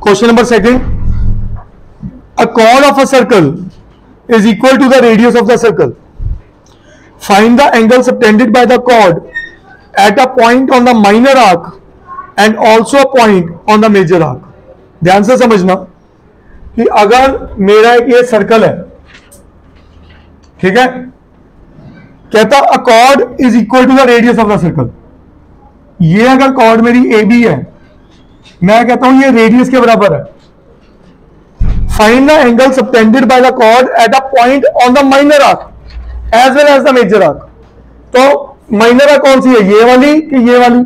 Question number second, a chord of a circle is equal to the radius of the circle. Find the angle subtended by the chord at a point on the minor arc and also a point on the major arc. ध्यान से समझना कि अगर मेरा एक ये circle है, ठीक है, कहता a chord is equal to the radius of the circle. ये अगर chord मेरी AB है, मैं कहता हूं ये रेडियस के बराबर है. Find the angle subtended by the chord at a point on the minor arc as well as the major arc. तो माइनर आर्क कौन सी है, ये वाली कि ये वाली?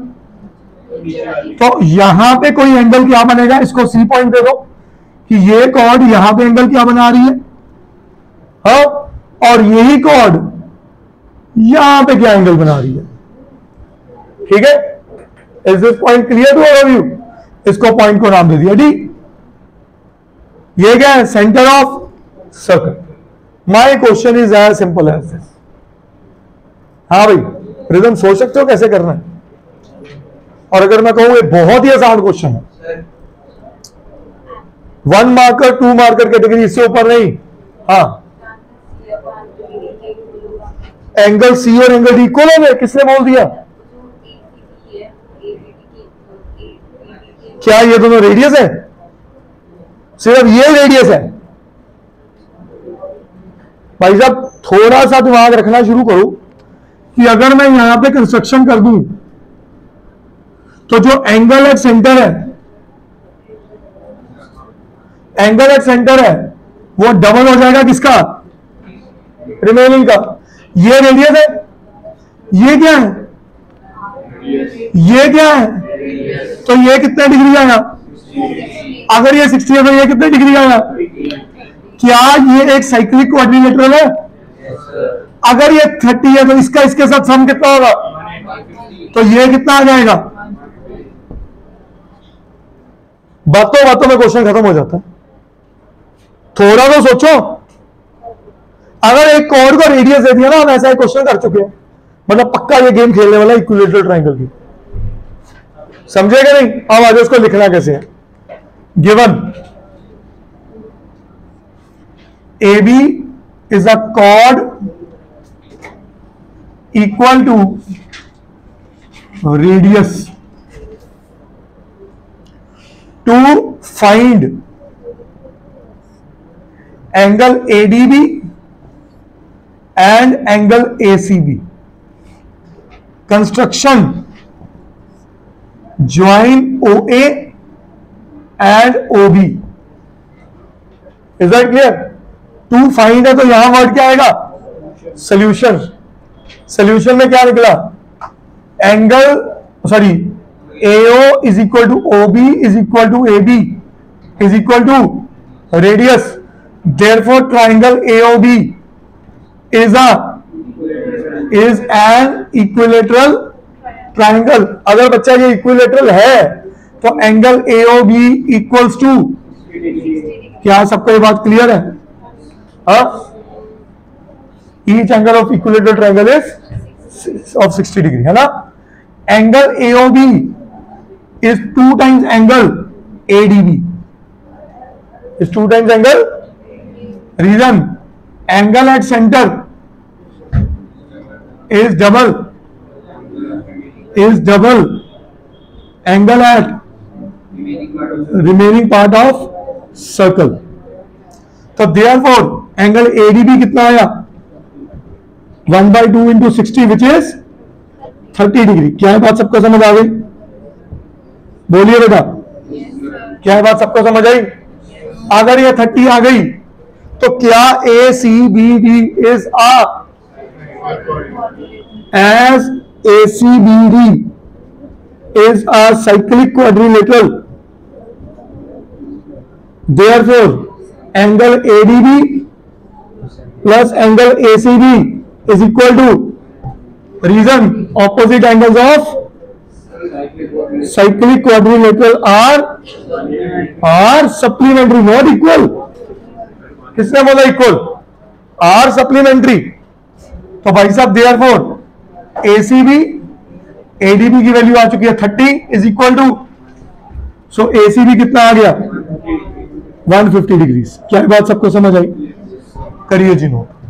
तो यहां पे कोई एंगल क्या बनेगा, इसको सी पॉइंट दे दो कि ये कॉर्ड यहां पे एंगल क्या बना रही है, हाँ, और यही कॉर्ड यहां पे क्या एंगल बना रही है. ठीक है, is this point clear to all of you? इसको पॉइंट को नाम दे दिया डी. ये क्या है, centre of circle. My question is as simple as this. हाँ भाई, रिदम सोच सकते हो कैसे करना है? और अगर मैं कहूं ये बहुत ही आसान क्वेश्चन है, 1 मार्कर 2 मार्कर कैटेगरी, इससे ऊपर नहीं. हाँ, एंगल सी और एंगल डी इक्वल हो गए. किसने बोल दिया? क्या ये दोनों रेडियस है? सिर्फ ये रेडियस है? भाई साहब थोड़ा सा दिमाग रखना शुरू करो कि अगर मैं यहां पे कंस्ट्रक्शन कर दूं तो जो एंगल एट सेंटर है, एंगल एट सेंटर है, वो डबल हो जाएगा किसका? रिमेनिंग का. ये रेडियस है, ये क्या है? ये क्या है? तो ये कितने डिग्री आया? अगर ये 60 है तो ये कितने डिग्री आया? क्या ये एक साइक्लिक क्वाड्रिलेटरल है? अगर ये 30 है तो इसका इसके साथ सम कितना होगा? तो ये कितना आ जाएगा? बातों बातों में क्वेश्चन खत्म हो जाता है. थोड़ा तो सोचो. अगर एक कॉर्ड को रेडियस दे दिया ना, हम ऐसा एक क्वेश्चन कर चुके हैं, मतलब पक्का ये गेम खेलने वाला इक्विलेटरल ट्रायंगल की. समझेगा नहीं? अब आगे उसको लिखना कैसे है. Given AB is a chord equal to radius. To find angle ADB and angle ACB. Construction join OA and OB. Is that clear? To find है तो यहां वर्ड क्या आएगा? सोल्यूशन. सोल्यूशन में क्या निकला? Angle, sorry, AO is equal to OB is equal to AB is equal to radius. Therefore triangle AOB is an equilateral triangle. अगर बच्चा ये इक्विलेटरल है तो एंगल AOB इक्वल्स टू, क्या सबको ये बात क्लियर है? Each angle of equilateral triangle is of 60 degree, है ना. Angle AOB is 2 times angle ADB, is 2 times angle. Reason, angle at centre is double angle at remaining part of circle. तो therefore angle ADB कितना आया? 1/2 into 60 which is 30 degree. क्या है बात सबको समझ आ गई? बोलिए बेटा, क्या है बात सबको समझ आई? अगर ये 30 आ गई तो क्या ACBD is as ACBD is a cyclic quadrilateral. Therefore angle ADB plus angle ACB is equal to, reason, opposite angles of cyclic quadrilateral are supplementary, not equal. किसने बोला इक्वल? Are supplementary. तो भाई साहब देयरफॉर ACB ADB की value आ चुकी है 30 is equal to, so ACB कितना आ गया? 150 डिग्रीज। क्या बात सबको समझ आई? करिए जी नोट।